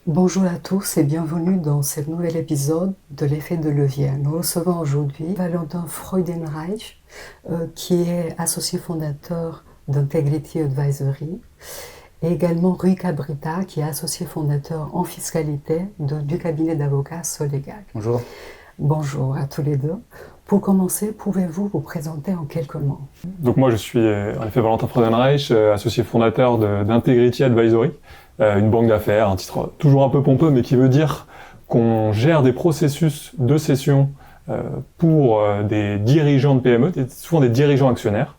Bonjour à tous et bienvenue dans ce nouvel épisode de l'effet de levier. Nous recevons aujourd'hui Valentin Freudenreich, qui est associé fondateur d'Integrity Advisory, et également Rui Cabrita, qui est associé fondateur en fiscalité du cabinet d'avocats Solegal. Bonjour. Bonjour à tous les deux. Pour commencer, pouvez-vous vous présenter en quelques mots? Donc moi je suis en effet Valentin Freudenreich, associé fondateur d'Integrity Advisory, une banque d'affaires, un titre toujours un peu pompeux mais qui veut dire qu'on gère des processus de cession pour des dirigeants de PME, souvent des dirigeants actionnaires,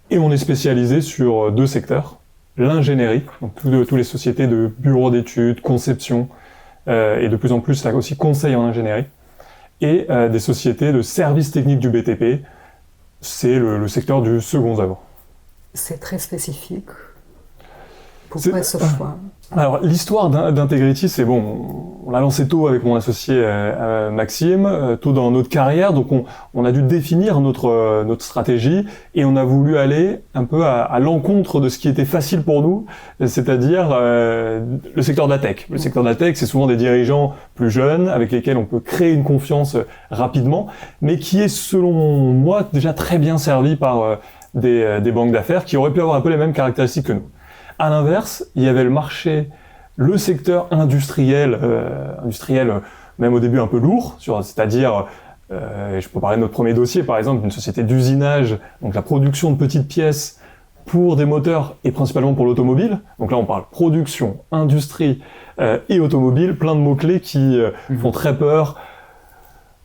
et on est spécialisé sur deux secteurs, l'ingénierie, donc toutes les sociétés de bureaux d'études, conception, et de plus en plus là aussi conseil en ingénierie, et des sociétés de services techniques du BTP, c'est le secteur du second œuvre. C'est très spécifique. Pourquoi ce choix? Alors, l'histoire d'Integrity, c'est bon, on l'a lancé tôt avec mon associé Maxime, tôt dans notre carrière, donc on a dû définir notre stratégie et on a voulu aller un peu à l'encontre de ce qui était facile pour nous, c'est-à-dire le secteur de la tech. Le secteur de la tech, c'est souvent des dirigeants plus jeunes avec lesquels on peut créer une confiance rapidement, mais qui est, selon moi, déjà très bien servi par des banques d'affaires qui auraient pu avoir un peu les mêmes caractéristiques que nous. À l'inverse, il y avait le secteur industriel, même au début un peu lourd, c'est-à-dire, je peux parler de notre premier dossier, par exemple, d'une société d'usinage, donc la production de petites pièces pour des moteurs et principalement pour l'automobile. Donc là, on parle production, industrie et automobile, plein de mots-clés qui font très peur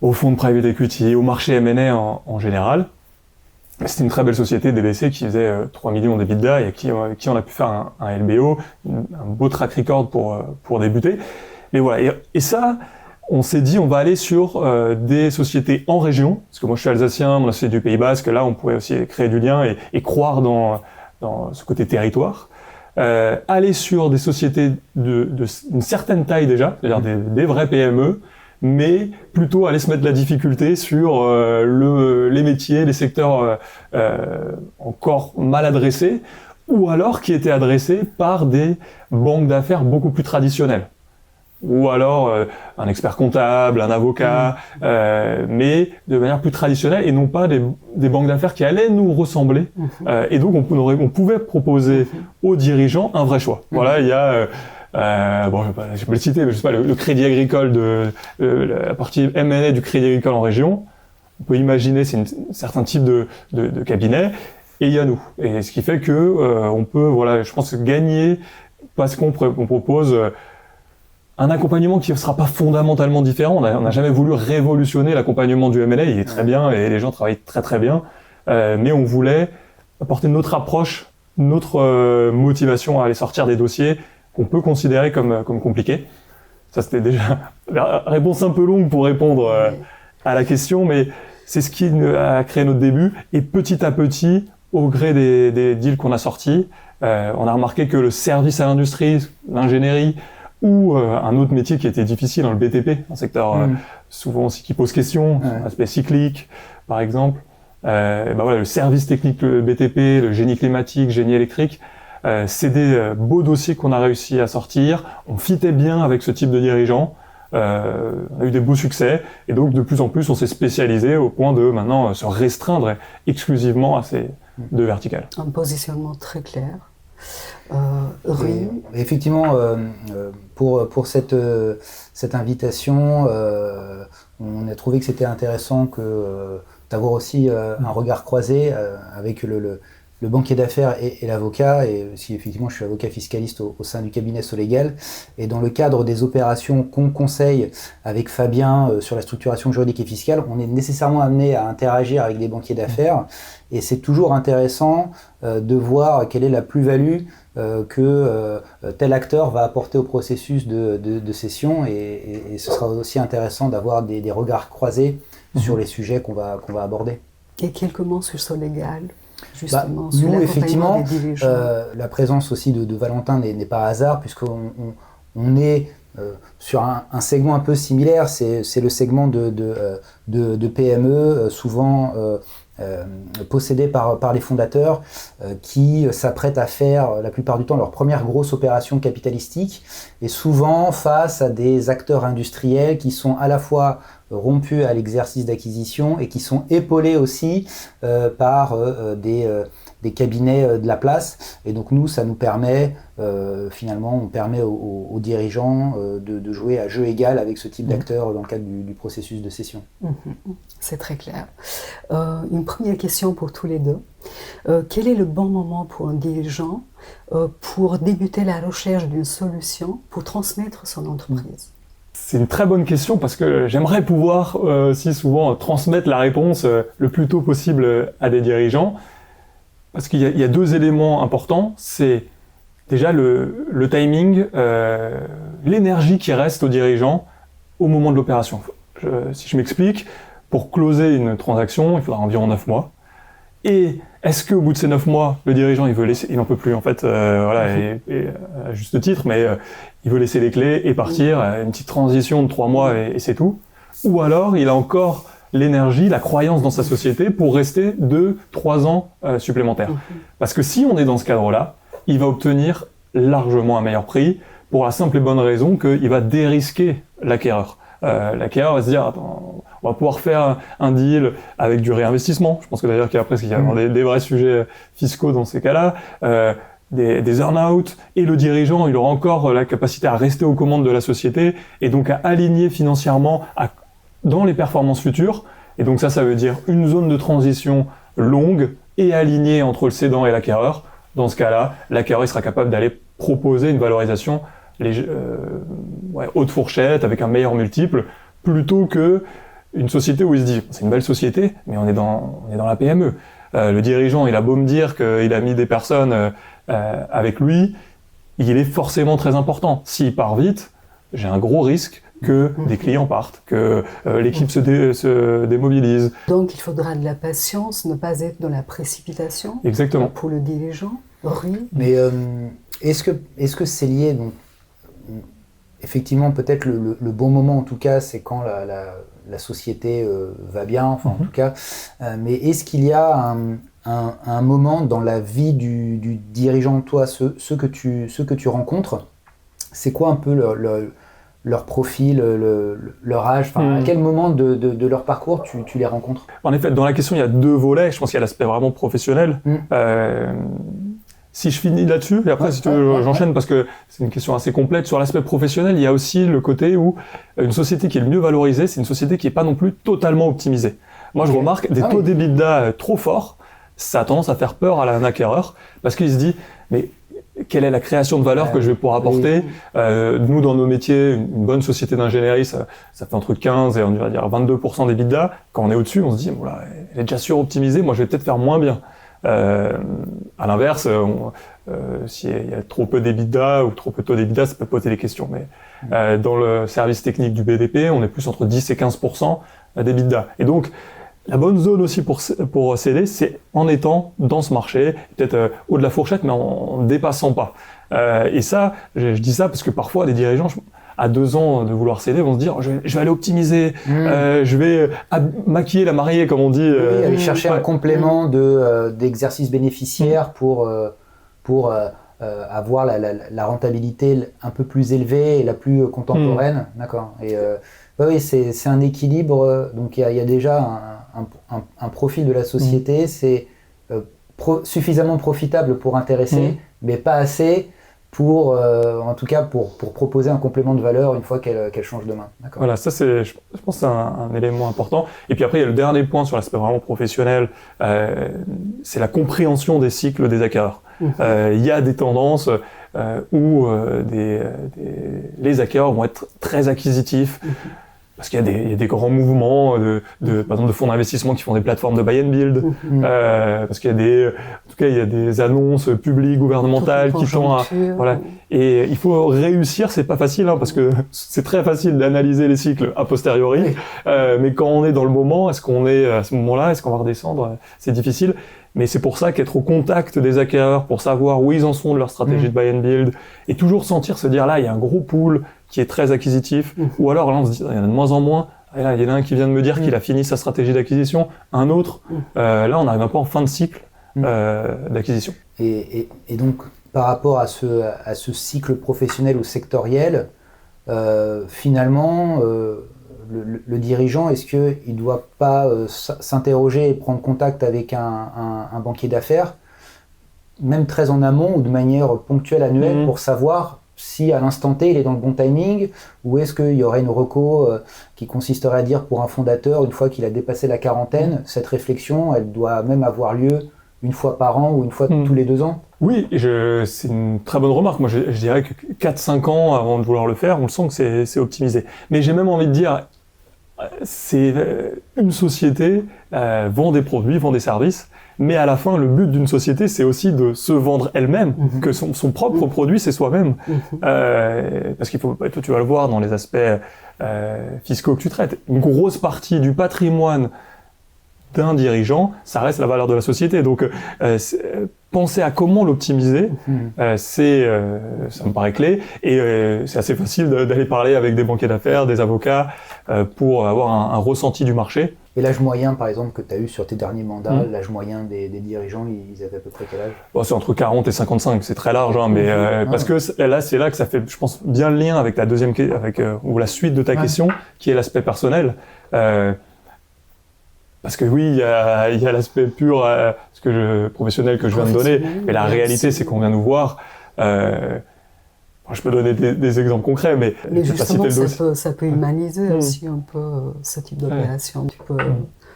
aux fonds de private equity, au marché M&A en général. C'était une très belle société, DBC, qui faisait 3 millions d'EBITDA et avec qui on a pu faire un LBO, un beau track record pour débuter. Mais voilà, et ça, on s'est dit, on va aller sur des sociétés en région, parce que moi je suis alsacien, mon associé du Pays Basque, là on pourrait aussi créer du lien et croire dans ce côté territoire. Aller sur des sociétés d'une certaine taille déjà, c'est-à-dire des vraies PME, mais plutôt aller se mettre de la difficulté sur les métiers, les secteurs encore mal adressés, ou alors qui étaient adressés par des banques d'affaires beaucoup plus traditionnelles. Ou alors un expert comptable, un avocat, mais de manière plus traditionnelle, et non pas des banques d'affaires qui allaient nous ressembler. Et donc on pouvait proposer aux dirigeants un vrai choix. Voilà, il y a... bon, je peux le citer, mais je sais pas, le Crédit Agricole la partie M&A du Crédit Agricole en région. On peut imaginer, c'est un certain type de cabinet, et il y a nous. Et ce qui fait que on peut, voilà, je pense gagner parce qu'on propose un accompagnement qui ne sera pas fondamentalement différent. On n'a jamais voulu révolutionner l'accompagnement du M&A, il est très bien et les gens travaillent très très bien, mais on voulait apporter notre approche, notre motivation à aller sortir des dossiers qu'on peut considérer comme compliqués. Ça, c'était déjà la réponse un peu longue pour répondre à la question, mais c'est ce qui a créé notre début. Et petit à petit, au gré des deals qu'on a sortis, on a remarqué que le service à l'industrie, l'ingénierie, ou un autre métier qui était difficile dans le BTP, un secteur souvent aussi qui pose question, aspect cyclique, par exemple. Voilà, le service technique le BTP, le génie climatique, génie électrique, c'est des beaux dossiers qu'on a réussi à sortir. On fitait bien avec ce type de dirigeants. On a eu des beaux succès. Et donc, de plus en plus, on s'est spécialisé au point de maintenant se restreindre exclusivement à ces deux verticales. Un positionnement très clair. Rui. Effectivement, pour cette invitation, on a trouvé que c'était intéressant d'avoir aussi un regard croisé avec le banquier d'affaires et l'avocat, et si effectivement je suis avocat fiscaliste au sein du cabinet Solegal, et dans le cadre des opérations qu'on conseille avec Fabien sur la structuration juridique et fiscale, on est nécessairement amené à interagir avec des banquiers d'affaires, et c'est toujours intéressant de voir quelle est la plus-value que tel acteur va apporter au processus de cession, et ce sera aussi intéressant d'avoir des regards croisés sur les sujets qu'on va aborder. Et quelques mots sur Solegal? Justement, nous, effectivement, la présence aussi de Valentin n'est pas hasard, puisqu'on est sur un segment un peu similaire, c'est le segment de PME, souvent possédés par les fondateurs qui s'apprêtent à faire la plupart du temps leur première grosse opération capitalistique et souvent face à des acteurs industriels qui sont à la fois rompus à l'exercice d'acquisition et qui sont épaulés aussi par des cabinets de la place. Et donc nous, ça nous permet, finalement, on permet aux dirigeants de jouer à jeu égal avec ce type d'acteurs dans le cadre du processus de cession. C'est très clair. Une première question pour tous les deux. Quel est le bon moment pour un dirigeant pour débuter la recherche d'une solution pour transmettre son entreprise? C'est une très bonne question parce que j'aimerais pouvoir aussi souvent transmettre la réponse le plus tôt possible à des dirigeants. Parce qu'il y a deux éléments importants, c'est déjà le timing, l'énergie qui reste aux dirigeants au moment de l'opération. Si je m'explique, pour closer une transaction, il faudra environ 9 mois. Et est-ce qu'au bout de ces 9 mois, le dirigeant il n'en peut plus en fait, et à juste titre, mais il veut laisser les clés et partir, une petite transition de 3 mois et c'est tout. Ou alors il a encore l'énergie, la croyance dans sa société pour rester 2-3 ans supplémentaires. Parce que si on est dans ce cadre-là, il va obtenir largement un meilleur prix pour la simple et bonne raison qu'il va dérisquer l'acquéreur. L'acquéreur va se dire, attends, on va pouvoir faire un deal avec du réinvestissement. Je pense que d'ailleurs qu'après, il y a des vrais sujets fiscaux dans ces cas-là, des earn-out, et le dirigeant, il aura encore la capacité à rester aux commandes de la société et donc à aligner financièrement dans les performances futures. Et donc ça veut dire une zone de transition longue et alignée entre le cédant et l'acquéreur. Dans ce cas-là, l'acquéreur il sera capable d'aller proposer une valorisation haute fourchette avec un meilleur multiple, plutôt que une société où il se dit c'est une belle société, mais on est dans la PME. Le dirigeant, il a beau me dire qu'il a mis des personnes avec lui, il est forcément très important. S'il part vite, j'ai un gros risque que des clients partent, que l'équipe se démobilise. Donc il faudra de la patience, ne pas être dans la précipitation. Exactement. Pour le dirigeant. Oui. Mais est-ce que c'est lié, donc, effectivement peut-être le bon moment en tout cas c'est quand la société va bien, enfin en tout cas, mais est-ce qu'il y a un moment dans la vie du dirigeant, toi, ceux que tu rencontres, c'est quoi un peu leur profil, leur âge, à quel moment de leur parcours tu les rencontres? En effet, dans la question, il y a deux volets. Je pense qu'il y a l'aspect vraiment professionnel. Si je finis là-dessus, et après, si tu veux, j'enchaîne parce que c'est une question assez complète. Sur l'aspect professionnel, il y a aussi le côté où une société qui est le mieux valorisée, c'est une société qui n'est pas non plus totalement optimisée. Moi, je remarque des taux d'EBITDA trop forts, ça a tendance à faire peur à l'acquéreur parce qu'il se dit, mais quelle est la création de valeur que je vais pouvoir apporter? Nous, dans nos métiers, une bonne société d'ingénierie, ça fait entre 15 et on va dire 22% d'EBITDA. Quand on est au-dessus, on se dit, voilà, elle est déjà suroptimisée, moi je vais peut-être faire moins bien. À l'inverse, s'il y a trop peu d'EBITDA ou trop peu de taux d'EBITDA, ça peut poser des questions. Mais dans le service technique du BDP, on est plus entre 10 et 15% d'EBITDA. Et donc, la bonne zone aussi pour céder, c'est en étant dans ce marché, peut-être haut de la fourchette, mais en dépassant pas. Et ça, je dis ça parce que parfois, des dirigeants, à 2 ans de vouloir céder, vont se dire je vais aller optimiser, je vais maquiller la mariée, comme on dit. Aller chercher un complément d'exercice bénéficiaire pour avoir la rentabilité un peu plus élevée et la plus contemporaine. D'accord. Et oui, c'est un équilibre. Donc il y a déjà un profil de la société, c'est suffisamment profitable pour intéresser, mais pas assez pour, en tout cas, pour proposer un complément de valeur une fois qu'elle change de main. D'accord. Voilà, ça je pense que c'est un élément important. Et puis après, il y a le dernier point sur l'aspect vraiment professionnel, c'est la compréhension des cycles des acquéreurs. Il y a des tendances où les acquéreurs vont être très acquisitifs, parce qu'il y a des grands mouvements par exemple de fonds d'investissement qui font des plateformes de buy and build, parce qu'il y a des annonces publiques, gouvernementales qui tendent à, voilà. Et il faut réussir, c'est pas facile, parce que c'est très facile d'analyser les cycles a posteriori, mais quand on est dans le moment, est-ce qu'on est à ce moment-là, est-ce qu'on va redescendre, c'est difficile. Mais c'est pour ça qu'être au contact des acquéreurs pour savoir où ils en sont de leur stratégie de buy and build, et toujours se dire là, il y a un gros pool qui est très acquisitif, ou alors là on se dit il y en a de moins en moins, Et là, il y en a un qui vient de me dire qu'il a fini sa stratégie d'acquisition, un autre. Là, on arrive un peu en fin de cycle d'acquisition. Et donc, par rapport à ce cycle professionnel ou sectoriel, finalement, le dirigeant, est-ce qu'il ne doit pas s'interroger et prendre contact avec un banquier d'affaires, même très en amont ou de manière ponctuelle, annuelle, pour savoir si à l'instant T il est dans le bon timing, ou est-ce qu'il y aurait une reco qui consisterait à dire pour un fondateur, une fois qu'il a dépassé la quarantaine, cette réflexion, elle doit même avoir lieu une fois par an ou une fois tous les 2 ans? Oui, c'est une très bonne remarque. Moi, je dirais que 4-5 ans avant de vouloir le faire, on le sent que c'est optimisé. Mais j'ai même envie de dire, c'est une société vend des produits, vend des services, mais à la fin, le but d'une société, c'est aussi de se vendre elle-même, que son propre produit, c'est soi-même. Parce qu'il faut, tu vas le voir dans les aspects fiscaux que tu traites, une grosse partie du patrimoine d'un dirigeant, ça reste la valeur de la société. Donc, penser à comment l'optimiser, ça me paraît clé. Et c'est assez facile d'aller parler avec des banquiers d'affaires, des avocats, pour avoir un ressenti du marché. Et l'âge moyen, par exemple, que tu as eu sur tes derniers mandats, l'âge moyen des dirigeants, ils avaient à peu près quel âge? Bon, c'est entre 40 et 55, c'est très large, mais parce que là, c'est là que ça fait, je pense, bien le lien avec la deuxième, ou la suite de ta question, qui est l'aspect personnel. Parce que oui, il y a l'aspect pur, professionnel que je viens de donner, mais la réalité, c'est qu'on vient nous voir. Je peux donner des exemples concrets, mais justement, ça peut humaniser aussi un peu ce type d'opération. Tu peux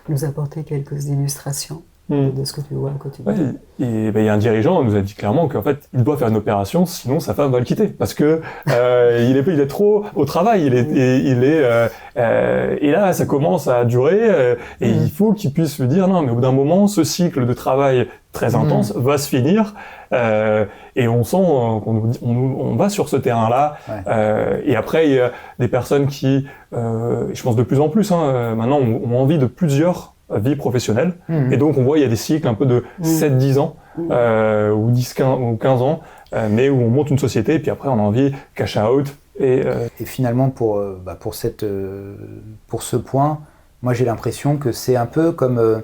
nous apporter quelques illustrations de ce que tu vois au quotidien. Ouais, et il y a un dirigeant qui nous a dit clairement qu'en fait, il doit faire une opération, sinon sa femme va le quitter, parce que il est trop au travail. Et là, ça commence à durer, et il faut qu'il puisse lui dire non, mais au bout d'un moment, ce cycle de travail très intense va se finir, et on sent qu'on va sur ce terrain-là. Et après, il y a des personnes qui, je pense de plus en plus, maintenant, ont envie de plusieurs vie professionnelle. Et donc, on voit, il y a des cycles un peu de 7-10 ans, ou 15 ans, mais où on monte une société, et puis après, on a envie cash out. Et finalement, pour ce point, moi, j'ai l'impression que c'est un peu comme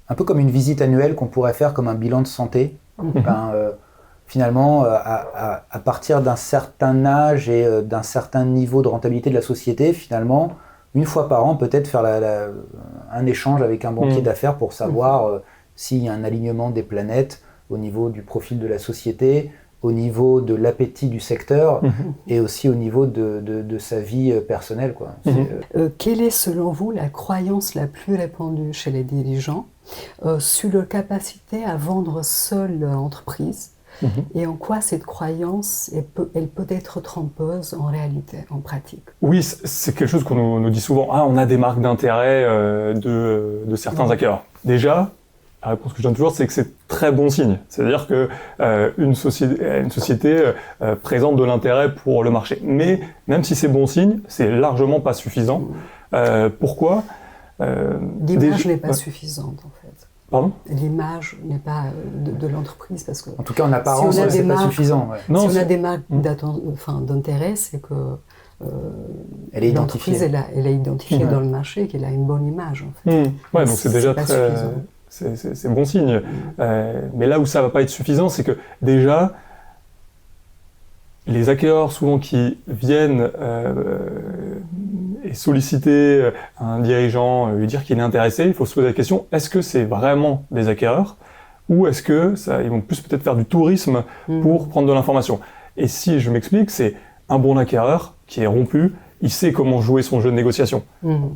une visite annuelle qu'on pourrait faire comme un bilan de santé. Finalement, à partir d'un certain âge et d'un certain niveau de rentabilité de la société, finalement, une fois par an, peut-être faire un échange avec un banquier d'affaires pour savoir s'il y a un alignement des planètes au niveau du profil de la société, au niveau de l'appétit du secteur et aussi au niveau de sa vie personnelle, quoi. Quelle est selon vous la croyance la plus répandue chez les dirigeants sur leur capacité à vendre seule leur entreprise? Et en quoi cette croyance, elle peut être trompeuse en réalité, en pratique? Oui, c'est quelque chose qu'on nous dit souvent. On a des marques d'intérêt de certains acquéreurs. Déjà, la réponse que je donne toujours, c'est que c'est très bon signe. C'est-à-dire que une société présente de l'intérêt pour le marché. Mais même si c'est bon signe, c'est largement pas suffisant. Pourquoi? L'image n'est pas suffisante, en fait. Pardon ? L'image n'est pas de l'entreprise, parce que... En tout cas, en apparence, c'est pas suffisant. Non, si on a des marques d'intérêt, c'est que l'entreprise, elle est identifiée dans le marché, qu'elle a une bonne image, en fait. Ouais, donc c'est déjà très... C'est bon signe. Mais là où ça va pas être suffisant, c'est que déjà, les acquéreurs souvent qui viennent et solliciter un dirigeant, lui dire qu'il est intéressé, il faut se poser la question, est-ce que c'est vraiment des acquéreurs ou est-ce que ils vont plus peut-être faire du tourisme pour prendre de l'information? Et si je m'explique, c'est un bon acquéreur qui est rompu, il sait comment jouer son jeu de négociation.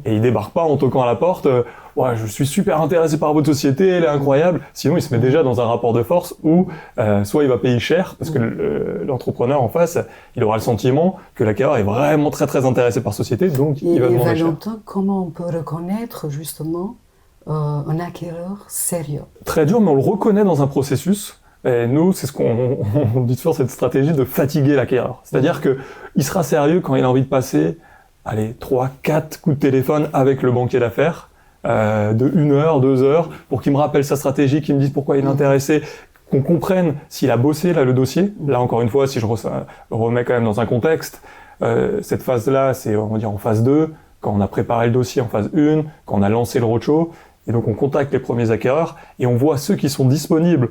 Et il débarque pas en toquant à la porte, ouais, je suis super intéressé par votre société, elle est incroyable. Sinon, il se met déjà dans un rapport de force où soit il va payer cher, parce que l'entrepreneur en face, il aura le sentiment que l'acquéreur est vraiment très très intéressé par société, donc il va demander cher. Valentin, comment on peut reconnaître justement un acquéreur sérieux? Très dur, mais on le reconnaît dans un processus. Et nous, c'est ce qu'on dit toujours, cette stratégie de fatiguer l'acquéreur. C'est-à-dire que il sera sérieux quand il a envie de passer, 3, 4 coups de téléphone avec le banquier d'affaires, de 1 heure, 2 heures, pour qu'il me rappelle sa stratégie, qu'il me dise pourquoi il est intéressé, qu'on comprenne s'il a bossé là le dossier. Là, encore une fois, si je remets quand même dans un contexte, cette phase-là, c'est, on va dire, en phase 2, quand on a préparé le dossier en phase 1, quand on a lancé le roadshow. Et donc on contacte les premiers acquéreurs et on voit ceux qui sont disponibles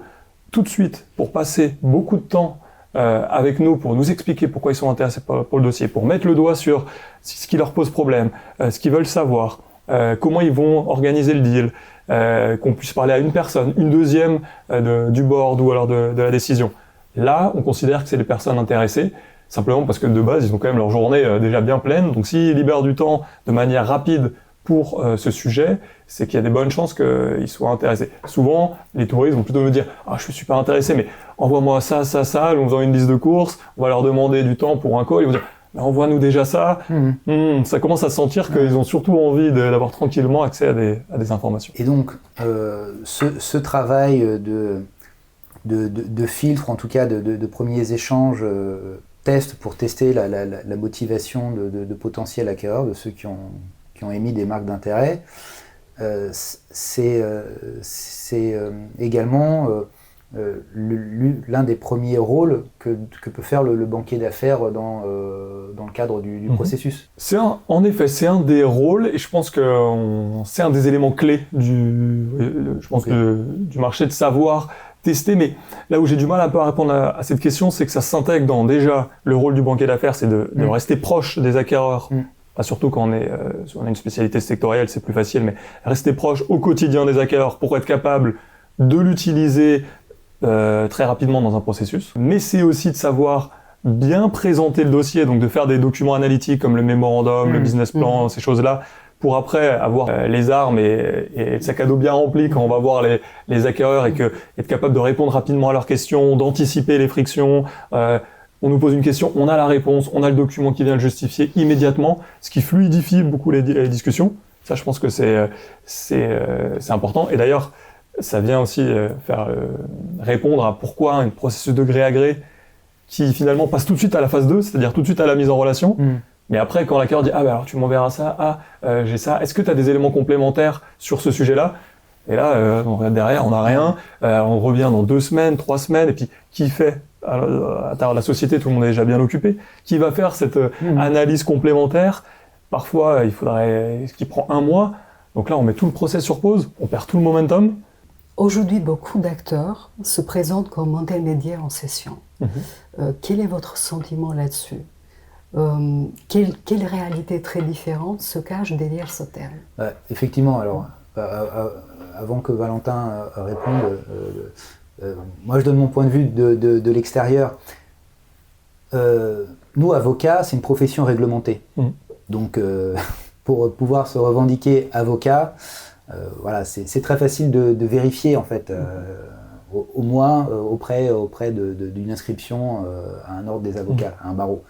tout de suite pour passer beaucoup de temps avec nous, pour nous expliquer pourquoi ils sont intéressés pour le dossier, pour mettre le doigt sur ce qui leur pose problème, ce qu'ils veulent savoir, comment ils vont organiser le deal, qu'on puisse parler à une personne, une deuxième du board ou alors de la décision. Là, on considère que c'est les personnes intéressées, simplement parce que de base, ils ont quand même leur journée déjà bien pleine. Donc s'ils libèrent du temps de manière rapide pour ce sujet, c'est qu'il y a des bonnes chances qu'ils soient intéressés. Souvent, les touristes vont plutôt nous dire « Ah, je suis super intéressé, mais envoie-moi ça, ça, ça », en faisant une liste de courses, on va leur demander du temps pour un call, ils vont dire « Envoie-nous déjà ça ». Ça commence à sentir qu'ils ont surtout envie d'avoir tranquillement accès à des informations. Et donc, ce travail de filtre, en tout cas de premiers échanges, tests pour tester la motivation de potentiels acquéreurs, de ceux qui ont émis des marques d'intérêt, c'est également l'un des premiers rôles que peut faire le banquier d'affaires dans le cadre du processus. En effet, c'est un des rôles, et je pense que c'est un des éléments clés du marché, de savoir tester. Mais là où j'ai du mal un peu à répondre à cette question, c'est que ça s'intègre dans déjà le rôle du banquier d'affaires, c'est de rester proche des acquéreurs. Surtout quand on a une spécialité sectorielle, c'est plus facile, mais rester proche au quotidien des acquéreurs pour être capable de l'utiliser très rapidement dans un processus. Mais c'est aussi de savoir bien présenter le dossier, donc de faire des documents analytiques comme le mémorandum, le business plan, ces choses-là, pour après avoir les armes et le sac à dos bien rempli quand on va voir les acquéreurs et être capable de répondre rapidement à leurs questions, d'anticiper les frictions. On nous pose une question, on a la réponse, on a le document qui vient le justifier immédiatement, ce qui fluidifie beaucoup les discussions. Ça, je pense que c'est important. Et d'ailleurs, ça vient aussi répondre à pourquoi un processus de gré à gré qui finalement passe tout de suite à la phase 2, c'est-à-dire tout de suite à la mise en relation. Mais après, quand l'acquéreur dit « Ah, alors tu m'enverras ça, j'ai ça, est-ce que tu as des éléments complémentaires sur ce sujet-là ?» Et là, on regarde derrière, on n'a rien, on revient dans 2 semaines, 3 semaines, et puis qui fait à l'intérieur de la société, tout le monde est déjà bien occupé, qui va faire cette analyse complémentaire. Parfois, il faudrait, ce qui prend 1 mois. Donc là, on met tout le process sur pause, on perd tout le momentum. Aujourd'hui, beaucoup d'acteurs se présentent comme intermédiaires en session. Quel est votre sentiment là-dessus ? Quelle réalité très différente se cache derrière ce terme ? Effectivement, alors, avant que Valentin réponde, moi je donne mon point de vue de l'extérieur. Nous, avocats, c'est une profession réglementée. Donc, pour pouvoir se revendiquer avocat, voilà, c'est très facile de vérifier, en fait, au moins auprès d'une inscription à un ordre des avocats, à un barreau.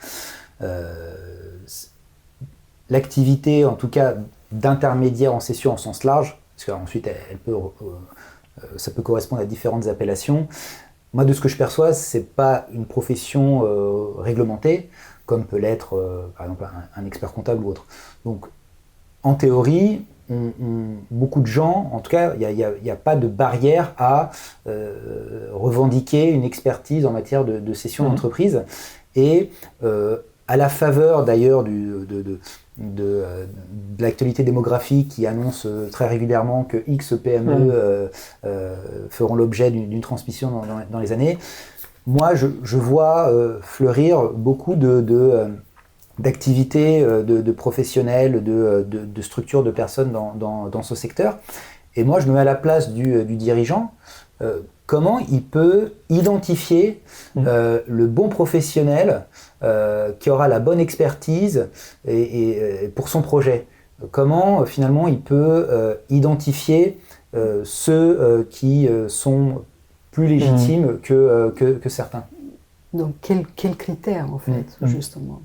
L'activité, en tout cas, d'intermédiaire en session en sens large, parce qu'ensuite ça peut correspondre à différentes appellations. Moi, de ce que je perçois, c'est pas une profession réglementée, comme peut l'être, par exemple, un expert comptable ou autre. Donc, en théorie, beaucoup de gens, en tout cas, il n'y a pas de barrière à revendiquer une expertise en matière de cession d'entreprise. Et à la faveur d'ailleurs de l'actualité démographique qui annonce très régulièrement que X PME feront l'objet d'une transmission dans les années, moi je vois fleurir beaucoup d'activités, de professionnels, de structures, de personnes dans ce secteur. Et moi je me mets à la place du dirigeant. Comment il peut identifier le bon professionnel qui aura la bonne expertise et pour son projet. Comment finalement il peut identifier ceux qui sont plus légitimes que certains. Donc quels critères en fait, justement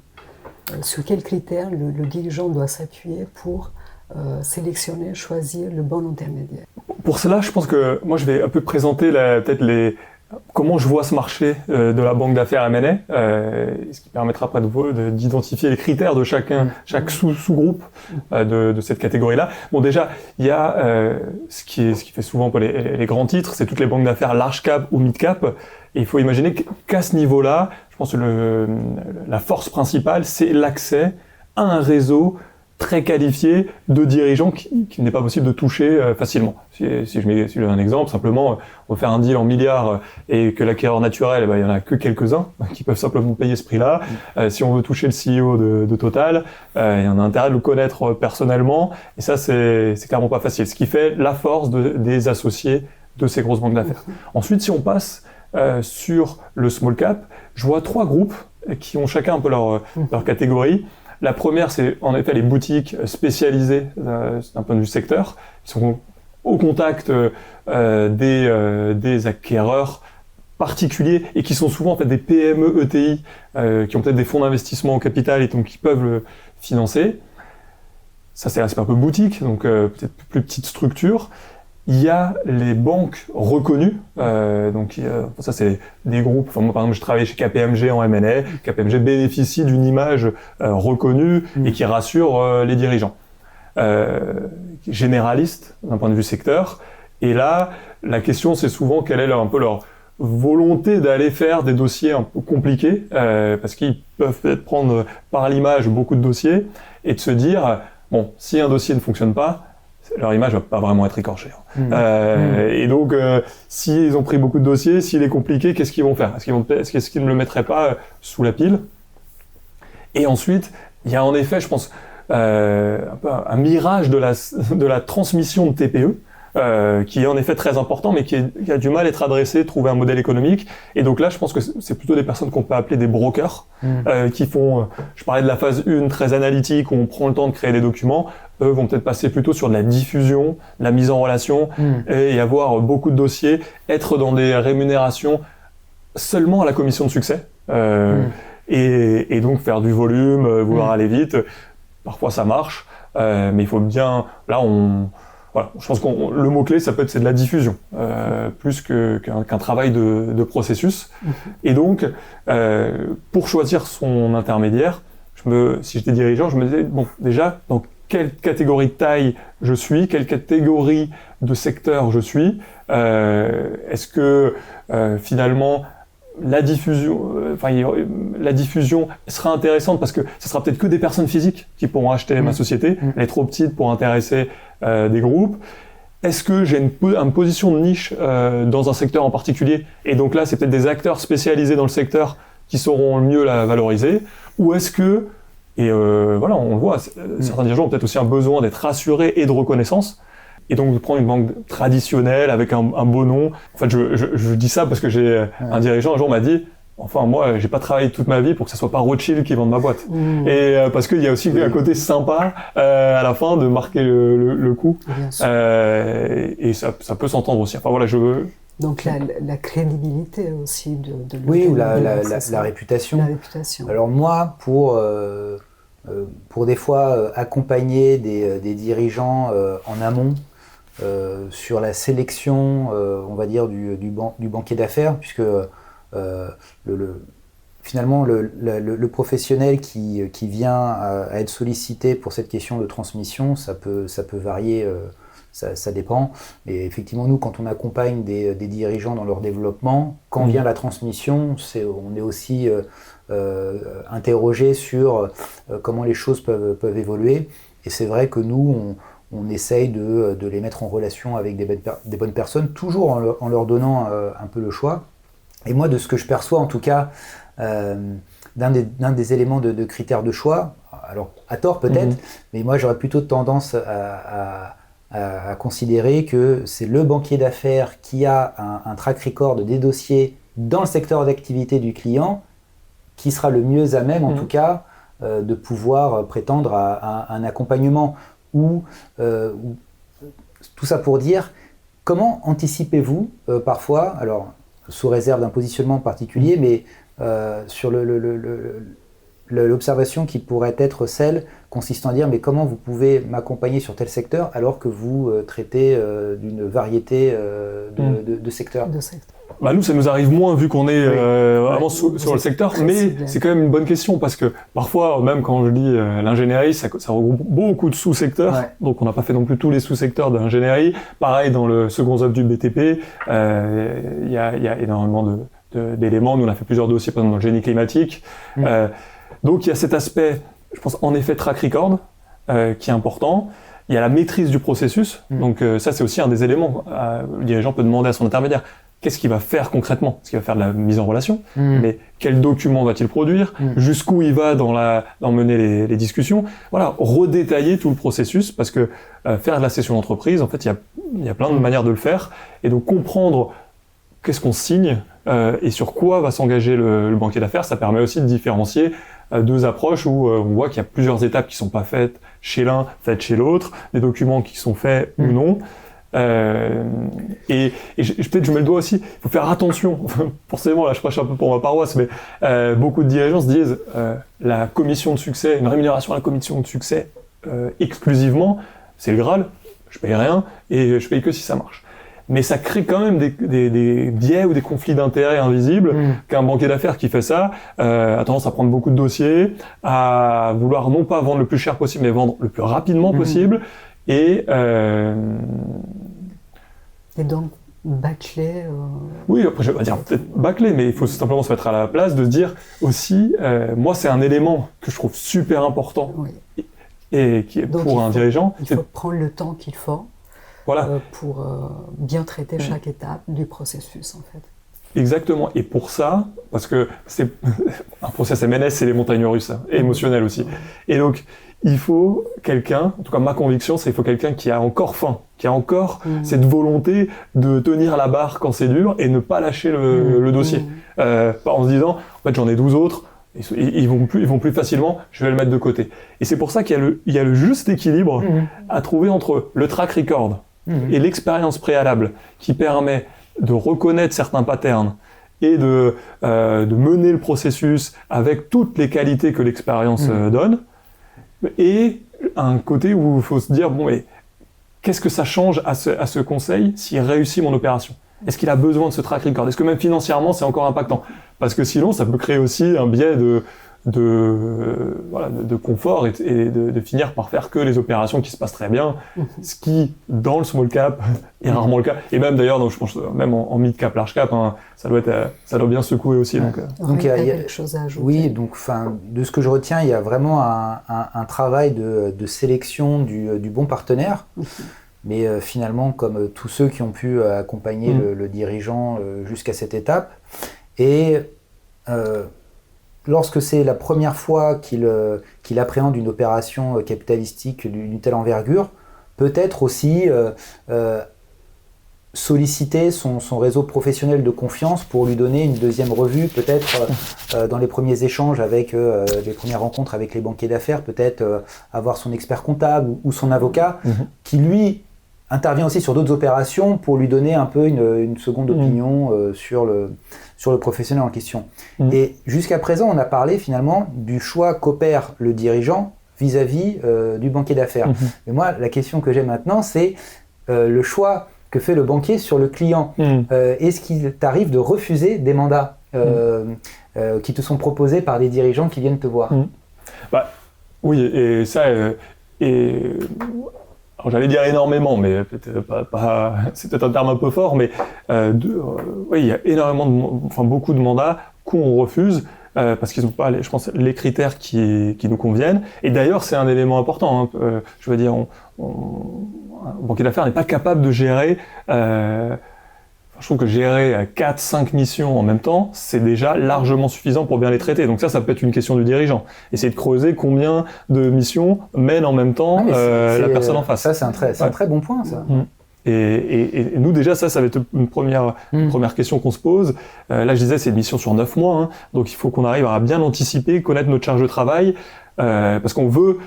sur quels critères le dirigeant doit s'appuyer pour sélectionner, choisir le bon intermédiaire? Pour cela, je pense que moi je vais un peu présenter comment je vois ce marché de la banque d'affaires M&A, ce qui permettra après d'identifier les critères de chaque sous-groupe de cette catégorie-là. Bon, déjà, il y a ce qui fait souvent les grands titres, c'est toutes les banques d'affaires large cap ou mid cap. Et il faut imaginer qu'à ce niveau-là, je pense que la force principale, c'est l'accès à un réseau très qualifié de dirigeants qu'il n'est pas possible de toucher facilement. Si je donne un exemple, simplement, on va faire un deal en milliards et que l'acquéreur naturel, il y en a que quelques-uns qui peuvent simplement payer ce prix-là. Si on veut toucher le CEO de Total, il y en a intérêt de le connaître personnellement, et ça, c'est clairement pas facile. Ce qui fait la force des associés de ces grosses banques d'affaires. Ensuite, si on passe sur le small cap, je vois 3 groupes qui ont chacun un peu leur catégorie. La première, c'est en effet les boutiques spécialisées d'un point de vue secteur, qui sont au contact des acquéreurs particuliers et qui sont souvent en fait des PME ETI qui ont peut-être des fonds d'investissement au capital et donc qui peuvent le financer. Ça, c'est l'aspect un peu boutique, donc peut-être plus petite structure. Il y a les banques reconnues, donc ça c'est des groupes. Enfin, moi par exemple je travaille chez KPMG en M&A. KPMG bénéficie d'une image reconnue et qui rassure les dirigeants. Généralistes d'un point de vue secteur. Et là, la question c'est souvent quelle est un peu leur volonté d'aller faire des dossiers un peu compliqués, parce qu'ils peuvent peut-être prendre par l'image beaucoup de dossiers et de se dire bon, si un dossier ne fonctionne pas, leur image va pas vraiment être écorchée. Et donc, s'ils ont pris beaucoup de dossiers, s'il est compliqué, qu'est-ce qu'ils vont faire ? Est-ce qu'ils ne le mettraient pas sous la pile ? Et ensuite, il y a en effet, je pense, un mirage de la transmission de TPE, qui est en effet très important, mais qui a du mal à être adressé, trouver un modèle économique. Et donc là, je pense que c'est plutôt des personnes qu'on peut appeler des brokers, qui font, je parlais de la phase 1 très analytique, où on prend le temps de créer des documents. Eux vont peut-être passer plutôt sur de la diffusion, de la mise en relation, et avoir beaucoup de dossiers, être dans des rémunérations seulement à la commission de succès, et donc faire du volume, vouloir aller vite. Parfois ça marche, mais il faut bien... Là, voilà, je pense que le mot-clé, c'est de la diffusion, plus qu'un travail de processus. Et donc, pour choisir son intermédiaire, si j'étais dirigeant, je me disais, bon, déjà, dans quelle catégorie de taille je suis, quelle catégorie de secteur je suis, est-ce que finalement la diffusion sera intéressante parce que ce sera peut-être que des personnes physiques qui pourront acheter ma société, elle est trop petite pour intéresser des groupes. Est-ce que j'ai une position de niche dans un secteur en particulier, et donc là c'est peut-être des acteurs spécialisés dans le secteur qui sauront mieux la valoriser, ou est-ce que voilà, on le voit, certains dirigeants ont peut-être aussi un besoin d'être rassurés et de reconnaissance, et donc de prendre une banque traditionnelle avec un beau nom. En fait, je dis ça parce que j'ai un dirigeant un jour m'a dit, enfin moi j'ai pas travaillé toute ma vie pour que ça soit pas Rothschild qui vende ma boîte, et parce qu'il y a aussi un côté sympa à la fin de marquer le coup, et ça peut s'entendre aussi. Enfin voilà, donc la crédibilité aussi de oui, ou la réputation. La réputation. Alors moi, pour des fois accompagner des dirigeants en amont sur la sélection, on va dire, du banquier d'affaires, puisque finalement le professionnel qui vient à être sollicité pour cette question de transmission, ça peut varier. Ça dépend, mais effectivement nous quand on accompagne des dirigeants dans leur développement, quand vient la transmission, on est aussi interrogé sur comment les choses peuvent évoluer, et c'est vrai que nous on essaye de les mettre en relation avec des bonnes personnes, toujours en leur donnant un peu le choix. Et moi, de ce que je perçois en tout cas, d'un des éléments de critères de choix, alors à tort peut-être, mais moi j'aurais plutôt tendance à considérer que c'est le banquier d'affaires qui a un track record des dossiers dans le secteur d'activité du client qui sera le mieux à même, en tout cas, de pouvoir prétendre à un accompagnement. Ou tout ça pour dire, comment anticipez-vous parfois, alors sous réserve d'un positionnement particulier, mais sur l'observation qui pourrait être celle consistant à dire mais comment vous pouvez m'accompagner sur tel secteur alors que vous traitez d'une variété de secteurs. Bah nous, ça nous arrive moins vu qu'on est vraiment sur le secteur, mais c'est quand même une bonne question parce que parfois, même quand je dis l'ingénierie, ça regroupe beaucoup de sous-secteurs, donc on n'a pas fait non plus tous les sous-secteurs de l'ingénierie. Pareil, dans le second œuvre du BTP, il y a énormément d'éléments. Nous, on a fait plusieurs dossiers, par exemple, dans le génie climatique. Donc il y a cet aspect, je pense, en effet, track record, qui est important. Il y a la maîtrise du processus. Donc ça, c'est aussi un des éléments. Le dirigeant peut demander à son intermédiaire qu'est-ce qu'il va faire concrètement. Est-ce qu'il va faire de la mise en relation, mais quel document va-t-il produire, jusqu'où il va dans mener les discussions. Voilà, redétailler tout le processus, parce que faire de la cession d'entreprise, en fait, il y a plein de manières de le faire. Et donc comprendre qu'est-ce qu'on signe et sur quoi va s'engager le banquier d'affaires, ça permet aussi de différencier deux approches où on voit qu'il y a plusieurs étapes qui sont pas faites chez l'un, faites chez l'autre, des documents qui sont faits ou non. Et peut-être je mets le doigt aussi, il faut faire attention. Forcément, là je prêche un peu pour ma paroisse, mais beaucoup de dirigeants se disent la commission de succès, une rémunération à la commission de succès exclusivement, c'est le Graal, je paye rien et je paye que si ça marche. Mais ça crée quand même des biais ou des conflits d'intérêts invisibles qu'un banquier d'affaires qui fait ça a tendance à prendre beaucoup de dossiers, à vouloir non pas vendre le plus cher possible, mais vendre le plus rapidement possible. Et donc, bâcler... Oui, après je vais pas dire peut-être bâcler, mais il faut simplement se mettre à la place de se dire aussi, moi c'est un élément que je trouve super important et qui est pour un dirigeant. Il faut prendre le temps qu'il faut. Voilà. Pour bien traiter chaque étape du processus, en fait. Exactement. Et pour ça, parce que c'est un process MNS, c'est les montagnes russes, hein, et émotionnelles aussi. Et donc, il faut quelqu'un, en tout cas ma conviction, c'est qu'il faut quelqu'un qui a encore faim, qui a encore cette volonté de tenir la barre quand c'est dur et ne pas lâcher le dossier. En se disant, en fait, j'en ai 12 autres, ils vont plus facilement, je vais le mettre de côté. Et c'est pour ça qu'il y a le juste équilibre à trouver entre le track record et l'expérience préalable qui permet de reconnaître certains patterns et de mener le processus avec toutes les qualités que l'expérience donne, et un côté où il faut se dire, bon, mais qu'est-ce que ça change à ce conseil s'il réussit mon opération ? Est-ce qu'il a besoin de ce track record ? Est-ce que même financièrement, c'est encore impactant ? Parce que sinon, ça peut créer aussi un biais de confort et de finir par faire que les opérations qui se passent très bien, ce qui, dans le small cap, est rarement le cas. Et même d'ailleurs, donc, je pense même en mid cap, large cap, hein, ça doit bien secouer aussi. Donc il y a quelque chose à ajouter. Oui, donc de ce que je retiens, il y a vraiment un travail de sélection du bon partenaire. Mais finalement, comme tous ceux qui ont pu accompagner le dirigeant jusqu'à cette étape, et lorsque c'est la première fois qu'il appréhende une opération capitalistique d'une telle envergure, peut-être aussi solliciter son réseau professionnel de confiance pour lui donner une deuxième revue, peut-être dans les premiers échanges avec les premières rencontres avec les banquiers d'affaires, peut-être avoir son expert comptable ou son avocat, qui lui intervient aussi sur d'autres opérations pour lui donner un peu une seconde opinion sur le professionnel en question. Et jusqu'à présent, on a parlé finalement du choix qu'opère le dirigeant vis-à-vis du banquier d'affaires. Mais moi, la question que j'ai maintenant, c'est le choix que fait le banquier sur le client. Est-ce qu'il t'arrive de refuser des mandats qui te sont proposés par des dirigeants qui viennent te voir ? Oui, et ça... Alors j'allais dire énormément, mais peut-être pas c'est peut-être un terme un peu fort, mais oui, il y a beaucoup de mandats qu'on refuse parce qu'ils n'ont pas, je pense, les critères qui nous conviennent. Et d'ailleurs, c'est un élément important. Hein, je veux dire, un banquier d'affaires n'est pas capable de gérer. Je trouve que gérer 4-5 missions en même temps, c'est déjà largement suffisant pour bien les traiter. Donc ça peut être une question du dirigeant. Essayer de creuser combien de missions mènent en même temps la personne en face. Ça, c'est un très bon point, ça. Et nous, déjà, ça va être une première question qu'on se pose. Là, je disais, c'est une mission sur 9 mois. Hein, donc il faut qu'on arrive à bien anticiper, connaître notre charge de travail, parce qu'on veut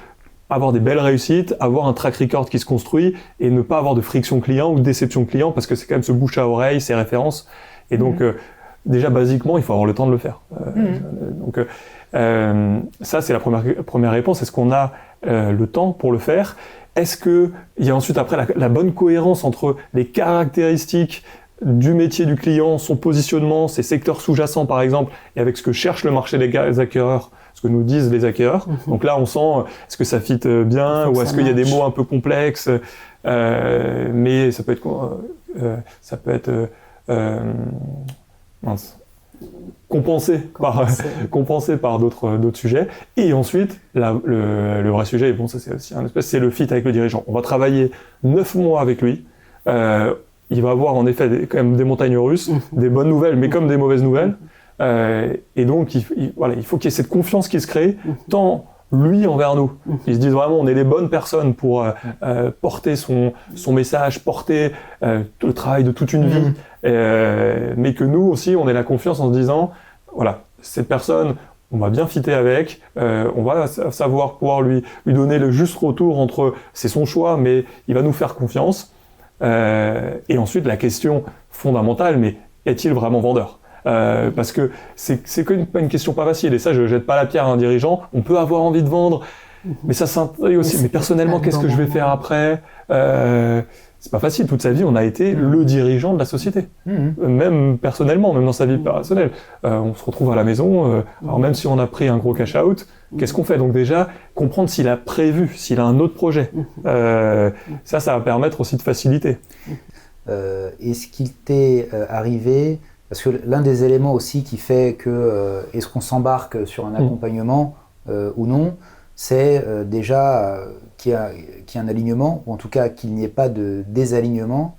avoir des belles réussites, avoir un track record qui se construit et ne pas avoir de friction client ou de déception client parce que c'est quand même ce bouche à oreille, ces références. Et donc, déjà, basiquement, il faut avoir le temps de le faire. Donc, ça, c'est la première réponse. Est-ce qu'on a le temps pour le faire ? Est-ce qu'il y a ensuite, après, la bonne cohérence entre les caractéristiques du métier du client, son positionnement, ses secteurs sous-jacents, par exemple, et avec ce que cherche le marché des acquéreurs, ce que nous disent les acquéreurs. Donc là, on sent, est-ce que ça fit bien ou est-ce qu'il y a des mots un peu complexes, mais ça peut être mince. compensé par d'autres sujets. Et ensuite, le vrai sujet, bon, ça c'est aussi un espèce, c'est le fit avec le dirigeant. On va travailler 9 mois avec lui. Il va avoir en effet quand même des montagnes russes, des bonnes nouvelles, mais comme des mauvaises nouvelles. Et donc, il faut qu'il y ait cette confiance qui se crée, tant lui envers nous. Ils se disent vraiment, on est les bonnes personnes pour porter son message, porter le travail de toute une vie, mais que nous aussi, on ait la confiance en se disant, voilà, cette personne, on va bien fitter avec, on va savoir pouvoir lui donner le juste retour entre, c'est son choix, mais il va nous faire confiance. Et ensuite, la question fondamentale, mais est-il vraiment vendeur ? Parce que c'est une question pas facile, et ça je jette pas la pierre à un dirigeant. On peut avoir envie de vendre, mais ça s'intègre aussi. Mais personnellement, qu'est-ce que je vais faire après ? C'est pas facile. Toute sa vie, on a été le dirigeant de la société. Même personnellement, même dans sa vie personnelle, on se retrouve à la maison. Alors même si on a pris un gros cash out, qu'est-ce qu'on fait ? Donc déjà, comprendre s'il a prévu, s'il a un autre projet. Ça va permettre aussi de faciliter. Est-ce qu'il t'est arrivé? Parce que l'un des éléments aussi qui fait que est-ce qu'on s'embarque sur un accompagnement ou non, c'est déjà qu'il y ait un alignement, ou en tout cas qu'il n'y ait pas de désalignement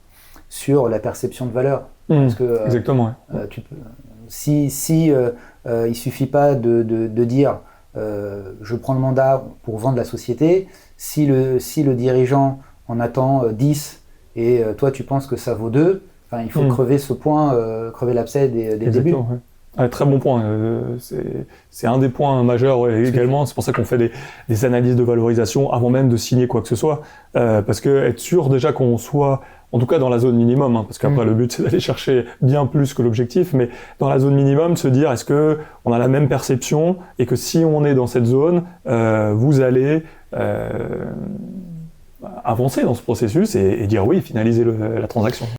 sur la perception de valeur. Parce que, exactement. Il suffit pas de dire je prends le mandat pour vendre la société, si le dirigeant en attend 10 et toi tu penses que ça vaut 2, il faut crever ce point, crever l'abcès dès le début. Ouais, très bon point. C'est un des points majeurs également. C'est pour ça qu'on fait des analyses de valorisation avant même de signer quoi que ce soit. Parce que être sûr déjà qu'on soit, en tout cas dans la zone minimum, parce qu'après le but c'est d'aller chercher bien plus que l'objectif, mais dans la zone minimum, se dire est-ce que on a la même perception et que si on est dans cette zone, vous allez avancer dans ce processus et dire oui, finaliser la transaction.